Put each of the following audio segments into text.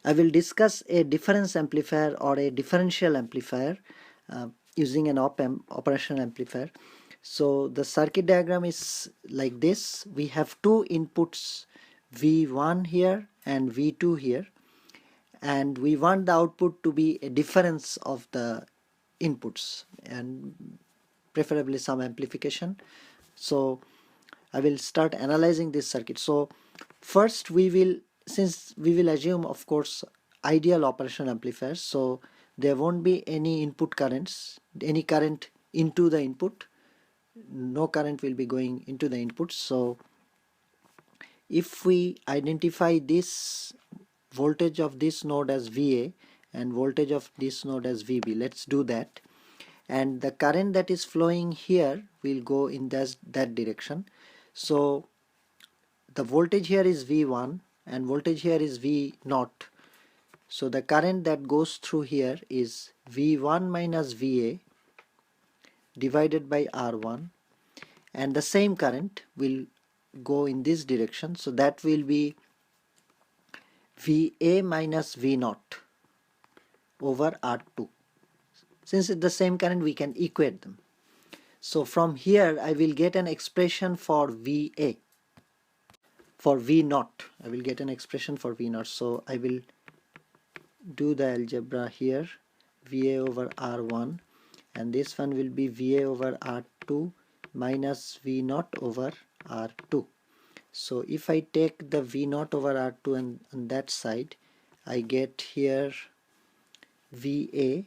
I will discuss a difference amplifier or a differential amplifier using an op-amp operational amplifier. So the circuit diagram is like this. We have two inputs, V1 here and V2 here, and we want the output to be a difference of the inputs and preferably some amplification. So I will start analyzing this circuit. So first since we will assume, of course, ideal operational amplifiers, so there won't be any input currents, any current into the input, no current will be going into the input. So if we identify this voltage of this node as VA and voltage of this node as VB, let's do that. And the current that is flowing here will go in that direction. So the voltage here is V1 and voltage here is V0. So the current that goes through here is V1 minus VA divided by R1, and the same current will go in this direction, so that will be VA minus V0 over R2. Since it's the same current, we can equate them. So from here I will get an expression for VA. For V0 I will get an expression for V0. So I will do the algebra here. VA over R1, and this one will be VA over R2 minus V0 over R2. So if I take the V0 over R2 and on that side, I get here VA.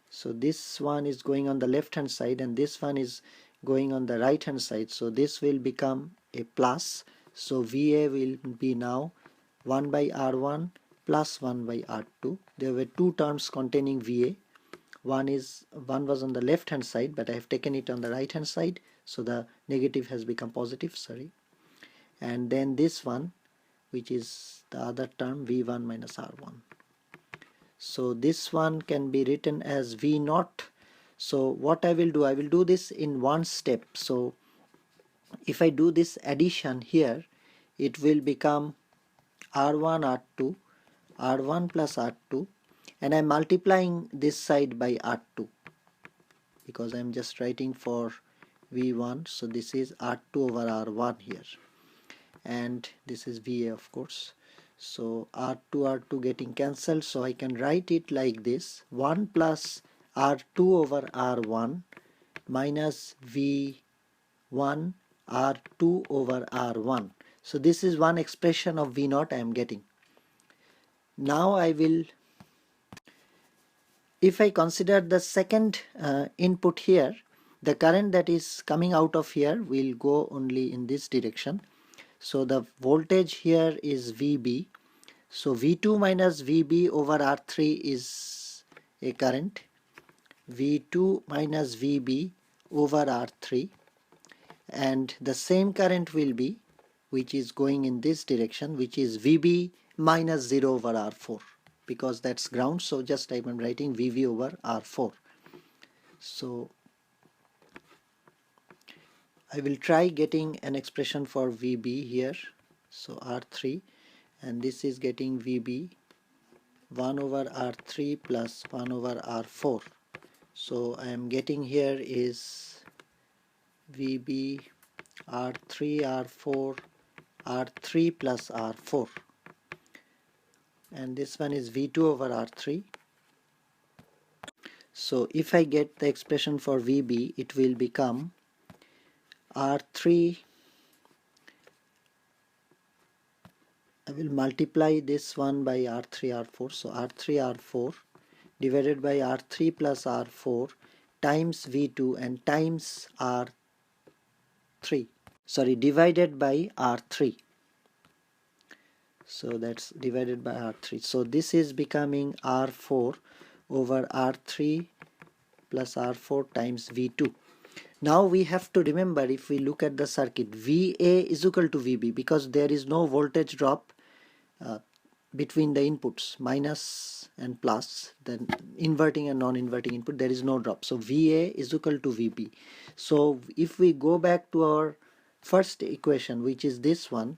So this one is going on the left hand side and this one is going on the right hand side, so this will become a plus. So VA will be now 1 by R1 plus 1 by R2. There were two terms containing VA. One was on the left hand side, but I have taken it on the right hand side, so the negative has become positive, sorry. And then this one, which is the other term, V1 minus R1. So this one can be written as V0. So what I will do this in one step. So if I do this addition here, it will become R1 R2, R1 plus R2, and I'm multiplying this side by R2 because I'm just writing for V1. So this is R2 over R1 here, and this is VA, of course. So R2 R2 getting cancelled, so I can write it like this: 1 plus R2 over R1 minus V1 R2 over R1. So this is one expression of V0 I am getting. Now I will, if I consider the second input here, the current that is coming out of here will go only in this direction. So the voltage here is VB. So V2 minus VB over R3 is a current. V2 minus VB over R3, and the same current will be, which is going in this direction, which is VB minus 0 over R4, because that's ground. So just I'm writing VB over R4. So I will try getting an expression for VB here. So R3, and this is getting VB 1 over R3 plus 1 over R4. So I am getting here is VB R3 R4 R3 plus R4, and this one is V2 over R3. So if I get the expression for VB, it will become R3, I will multiply this one by R3 R4, so R3 R4 divided by R3 plus R4 times V2 and times R3, sorry, divided by R3. So that's divided by R3. So this is becoming R4 over R3 plus R4 times V2. Now we have to remember, if we look at the circuit, VA is equal to VB because there is no voltage drop between the inputs, minus and plus, then inverting and non-inverting input, there is no drop. So VA is equal to VB. So if we go back to our first equation, which is this one,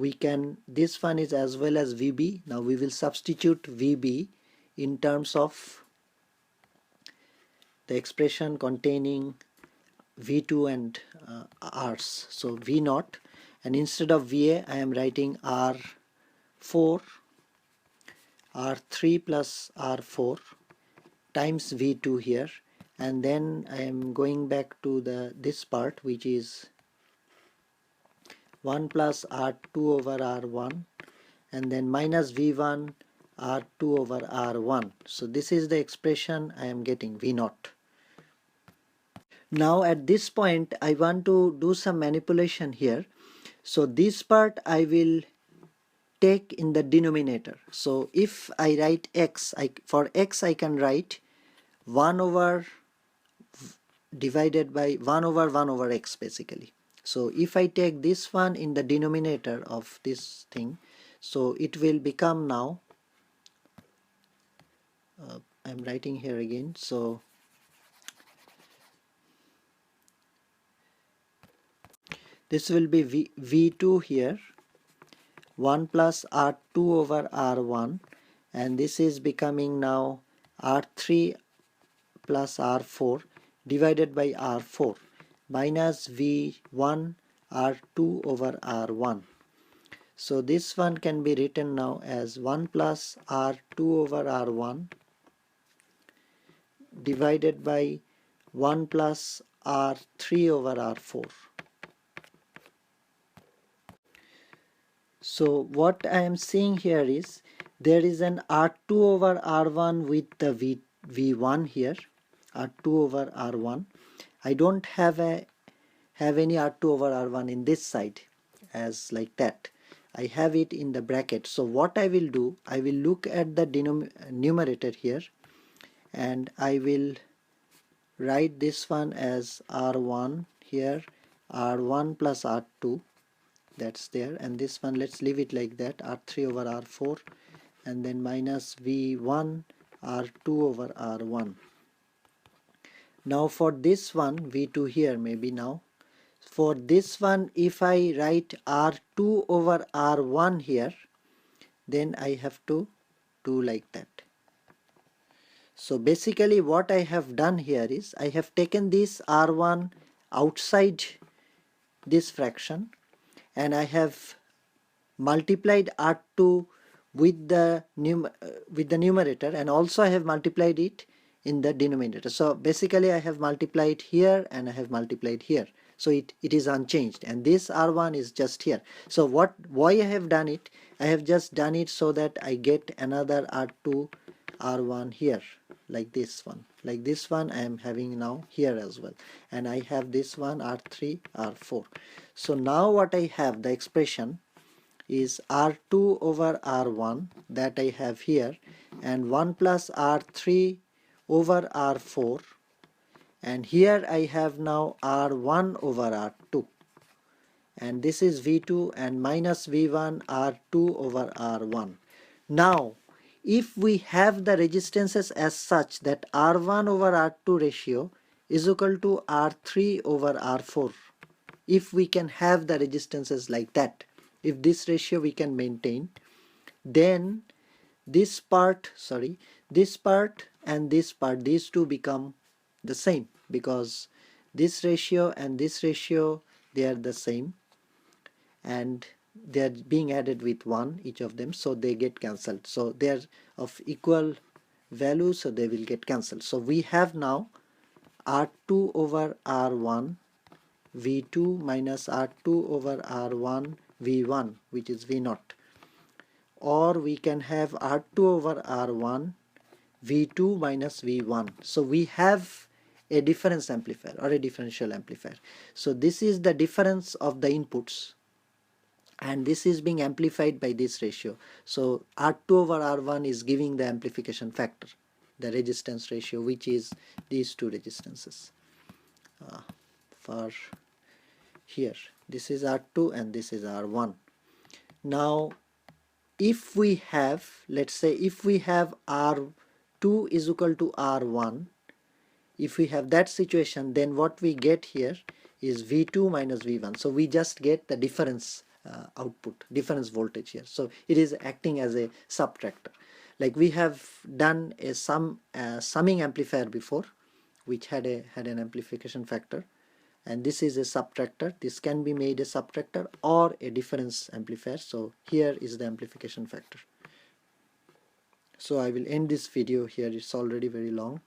we can, this one is as well as VB. Now we will substitute VB in terms of the expression containing V2 and R's. So V0, and instead of VA I am writing R4, R3 plus R4 times V2 here, and then I am going back to this part, which is 1 plus R2 over R1, and then minus V1 R2 over R1. So this is the expression I am getting, V0. Now at this point I want to do some manipulation here. So this part I will take in the denominator. So if I write x, for x I can write 1 over divided by 1 over x basically. So if I take this one in the denominator of this thing, so it will become now, I'm writing here again, so this will be V2 here, 1 plus R2 over R1, and this is becoming now R3 plus R4 divided by R4 minus V1 R2 over R1. So this one can be written now as 1 plus R2 over R1 divided by 1 plus R3 over R4. So what I am seeing here is there is an R2 over R1 with the V1 here, R2 over R1. I don't have any R2 over R1 in this side as like that. I have it in the bracket. So what I will do, I will look at the numerator here, and I will write this one as R1 here, R1 plus R2, that's there, and this one let's leave it like that, R3 over R4, and then minus V1 R2 over R1. Now for this one, V2 here maybe now, for this one if I write R2 over R1 here, then I have to do like that. So basically what I have done here is I have taken this R1 outside this fraction, and I have multiplied R2 with the numerator, and also I have multiplied it in the denominator. So basically I have multiplied here and I have multiplied here. So it is unchanged, and this R1 is just here. So why I have done it? I have just done it so that I get another R2 R1 here, like this one. Like this one I am having now here as well, and I have this one R3 R4. So now what I have, the expression is R2 over R1 that I have here, and 1 plus R3 over R4, and here I have now R1 over R2, and this is V2, and minus V1 R2 over R1. Now if we have the resistances as such that R1 over R2 ratio is equal to R3 over R4, if we can have the resistances like that, if this ratio we can maintain, then this part and this part, these two become the same, because this ratio and this ratio, they are the same, and they are being added with 1 each of them, so they get cancelled. So they are of equal value, so they will get cancelled. So we have now R2 over R1 V2 minus R2 over R1 V1, which is V0, or we can have R2 over R1 V2 minus V1. So we have a difference amplifier or a differential amplifier. So this is the difference of the inputs, and this is being amplified by this ratio. So R2 over R1 is giving the amplification factor, the resistance ratio, which is these two resistances. For here, this is R2 and this is R1. Now if we have, let's say if we have R2 is equal to R1, if we have that situation, then what we get here is V2 minus V1. So we just get the difference output, difference voltage here. So it is acting as a subtractor. Like we have done a summing amplifier before, which had an amplification factor, and this is a subtractor. This can be made a subtractor or a difference amplifier. So here is the amplification factor. So I will end this video here, it's already very long.